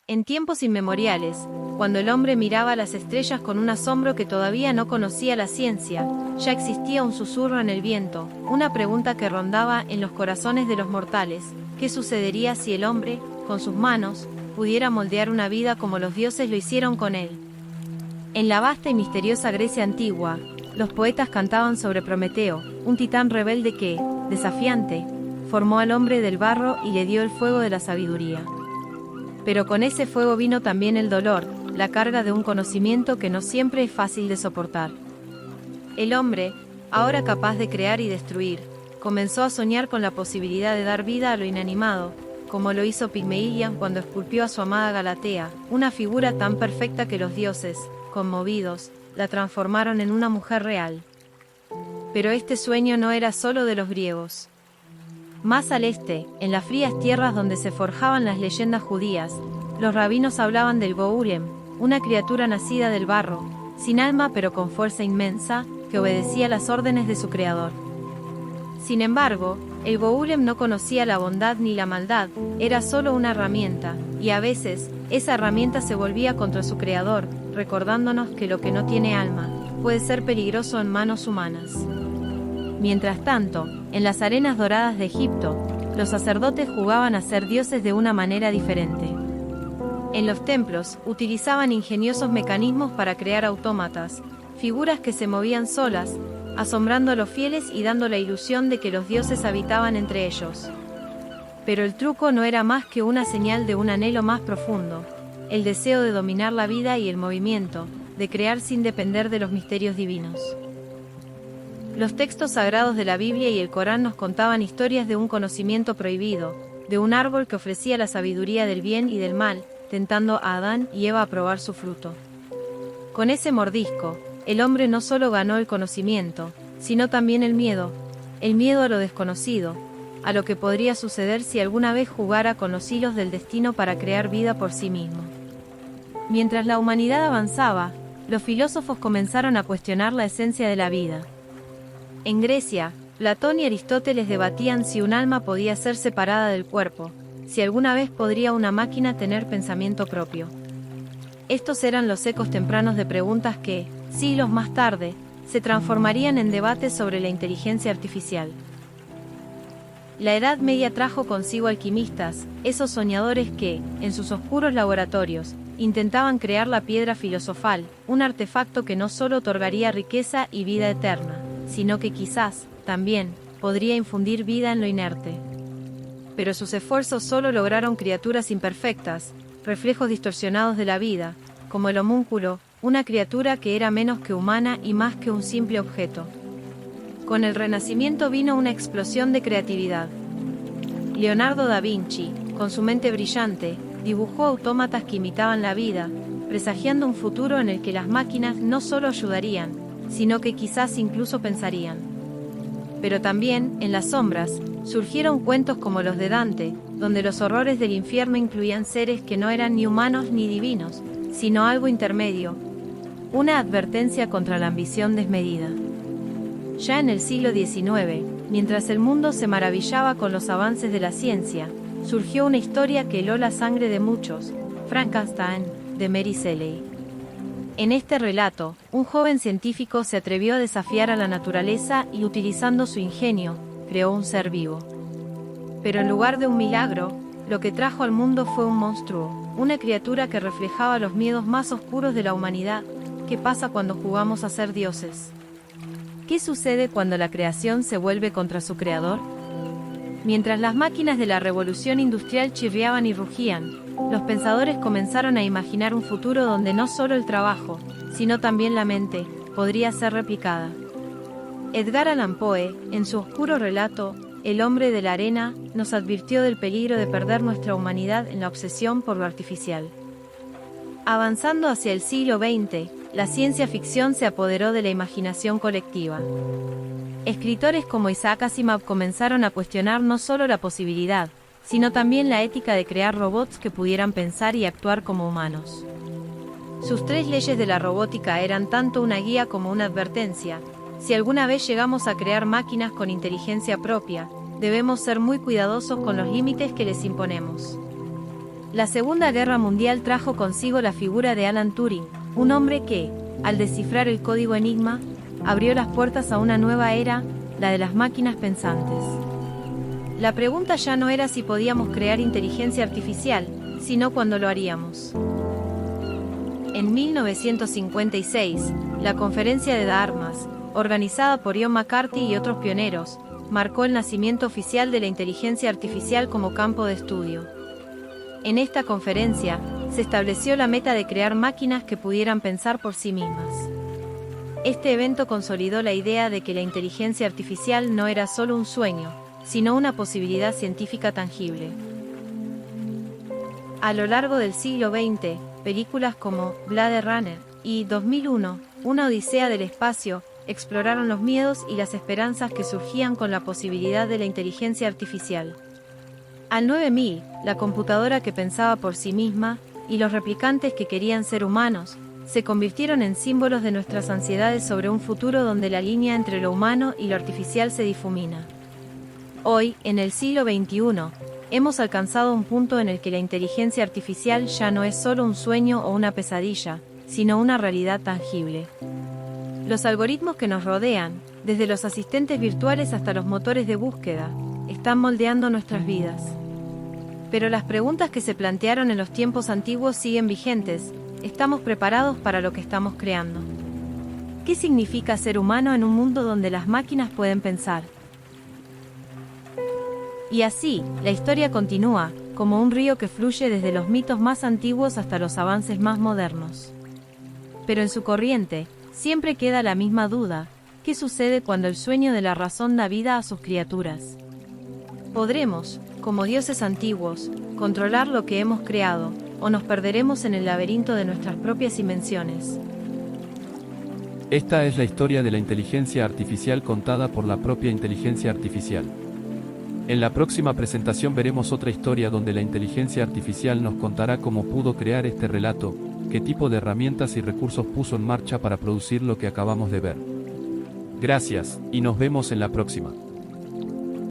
En tiempos inmemoriales, cuando el hombre miraba las estrellas con un asombro que todavía no conocía la ciencia, ya existía un susurro en el viento, una pregunta que rondaba en los corazones de los mortales: ¿qué sucedería si el hombre, con sus manos, pudiera moldear una vida como los dioses lo hicieron con él? En la vasta y misteriosa Grecia antigua, los poetas cantaban sobre Prometeo, un titán rebelde que, desafiante, formó al hombre del barro y le dio el fuego de la sabiduría. Pero con ese fuego vino también el dolor, la carga de un conocimiento que no siempre es fácil de soportar. El hombre, ahora capaz de crear y destruir, comenzó a soñar con la posibilidad de dar vida a lo inanimado, como lo hizo Pigmalión cuando esculpió a su amada Galatea, una figura tan perfecta que los dioses, conmovidos, la transformaron en una mujer real. Pero este sueño no era solo de los griegos. Más al este, en las frías tierras donde se forjaban las leyendas judías, los rabinos hablaban del Gourem, una criatura nacida del barro, sin alma pero con fuerza inmensa, que obedecía las órdenes de su creador. Sin embargo, el Gourem no conocía la bondad ni la maldad, era solo una herramienta, y a veces, esa herramienta se volvía contra su creador, recordándonos que lo que no tiene alma, puede ser peligroso en manos humanas. Mientras tanto, en las arenas doradas de Egipto, los sacerdotes jugaban a ser dioses de una manera diferente. En los templos, utilizaban ingeniosos mecanismos para crear autómatas, figuras que se movían solas, asombrando a los fieles y dando la ilusión de que los dioses habitaban entre ellos. Pero el truco no era más que una señal de un anhelo más profundo, el deseo de dominar la vida y el movimiento, de crear sin depender de los misterios divinos. Los textos sagrados de la Biblia y el Corán nos contaban historias de un conocimiento prohibido, de un árbol que ofrecía la sabiduría del bien y del mal, tentando a Adán y Eva a probar su fruto. Con ese mordisco, el hombre no solo ganó el conocimiento, sino también el miedo a lo desconocido, a lo que podría suceder si alguna vez jugara con los hilos del destino para crear vida por sí mismo. Mientras la humanidad avanzaba, los filósofos comenzaron a cuestionar la esencia de la vida. En Grecia, Platón y Aristóteles debatían si un alma podía ser separada del cuerpo, si alguna vez podría una máquina tener pensamiento propio. Estos eran los ecos tempranos de preguntas que, siglos más tarde, se transformarían en debates sobre la inteligencia artificial. La Edad Media trajo consigo alquimistas, esos soñadores que, en sus oscuros laboratorios, intentaban crear la piedra filosofal, un artefacto que no solo otorgaría riqueza y vida eterna, sino que quizás, también, podría infundir vida en lo inerte. Pero sus esfuerzos solo lograron criaturas imperfectas, reflejos distorsionados de la vida, como el homúnculo, una criatura que era menos que humana y más que un simple objeto. Con el Renacimiento vino una explosión de creatividad. Leonardo da Vinci, con su mente brillante, dibujó autómatas que imitaban la vida, presagiando un futuro en el que las máquinas no solo ayudarían, sino que quizás incluso pensarían. Pero también, en las sombras, surgieron cuentos como los de Dante, donde los horrores del infierno incluían seres que no eran ni humanos ni divinos, sino algo intermedio, una advertencia contra la ambición desmedida. Ya en el siglo XIX, mientras el mundo se maravillaba con los avances de la ciencia, surgió una historia que heló la sangre de muchos, Frankenstein, de Mary Shelley. En este relato, un joven científico se atrevió a desafiar a la naturaleza y, utilizando su ingenio, creó un ser vivo. Pero en lugar de un milagro, lo que trajo al mundo fue un monstruo, una criatura que reflejaba los miedos más oscuros de la humanidad. ¿Qué pasa cuando jugamos a ser dioses? ¿Qué sucede cuando la creación se vuelve contra su creador? Mientras las máquinas de la revolución industrial chirriaban y rugían, los pensadores comenzaron a imaginar un futuro donde no solo el trabajo, sino también la mente, podría ser replicada. Edgar Allan Poe, en su oscuro relato, El hombre de la arena, nos advirtió del peligro de perder nuestra humanidad en la obsesión por lo artificial. Avanzando hacia el siglo XX, la ciencia ficción se apoderó de la imaginación colectiva. Escritores como Isaac Asimov comenzaron a cuestionar no solo la posibilidad, sino también la ética de crear robots que pudieran pensar y actuar como humanos. Sus 3 leyes de la robótica eran tanto una guía como una advertencia: si alguna vez llegamos a crear máquinas con inteligencia propia, debemos ser muy cuidadosos con los límites que les imponemos. La Segunda Guerra Mundial trajo consigo la figura de Alan Turing, un hombre que, al descifrar el código Enigma, abrió las puertas a una nueva era, la de las máquinas pensantes. La pregunta ya no era si podíamos crear inteligencia artificial, sino cuándo lo haríamos. En 1956, la Conferencia de Armas, organizada por John McCarthy y otros pioneros, marcó el nacimiento oficial de la inteligencia artificial como campo de estudio. En esta conferencia, se estableció la meta de crear máquinas que pudieran pensar por sí mismas. Este evento consolidó la idea de que la inteligencia artificial no era solo un sueño, sino una posibilidad científica tangible. A lo largo del siglo XX, películas como Blade Runner y 2001, Una Odisea del Espacio, exploraron los miedos y las esperanzas que surgían con la posibilidad de la inteligencia artificial. Al 9000, la computadora que pensaba por sí misma, y los replicantes que querían ser humanos, se convirtieron en símbolos de nuestras ansiedades sobre un futuro donde la línea entre lo humano y lo artificial se difumina. Hoy, en el siglo XXI, hemos alcanzado un punto en el que la inteligencia artificial ya no es solo un sueño o una pesadilla, sino una realidad tangible. Los algoritmos que nos rodean, desde los asistentes virtuales hasta los motores de búsqueda, están moldeando nuestras vidas. Pero las preguntas que se plantearon en los tiempos antiguos siguen vigentes. ¿Estamos preparados para lo que estamos creando? ¿Qué significa ser humano en un mundo donde las máquinas pueden pensar? Y así, la historia continúa, como un río que fluye desde los mitos más antiguos hasta los avances más modernos. Pero en su corriente, siempre queda la misma duda: ¿qué sucede cuando el sueño de la razón da vida a sus criaturas? ¿Podremos, como dioses antiguos, controlar lo que hemos creado, o nos perderemos en el laberinto de nuestras propias invenciones? Esta es la historia de la inteligencia artificial contada por la propia inteligencia artificial. En la próxima presentación veremos otra historia donde la inteligencia artificial nos contará cómo pudo crear este relato, qué tipo de herramientas y recursos puso en marcha para producir lo que acabamos de ver. Gracias, y nos vemos en la próxima.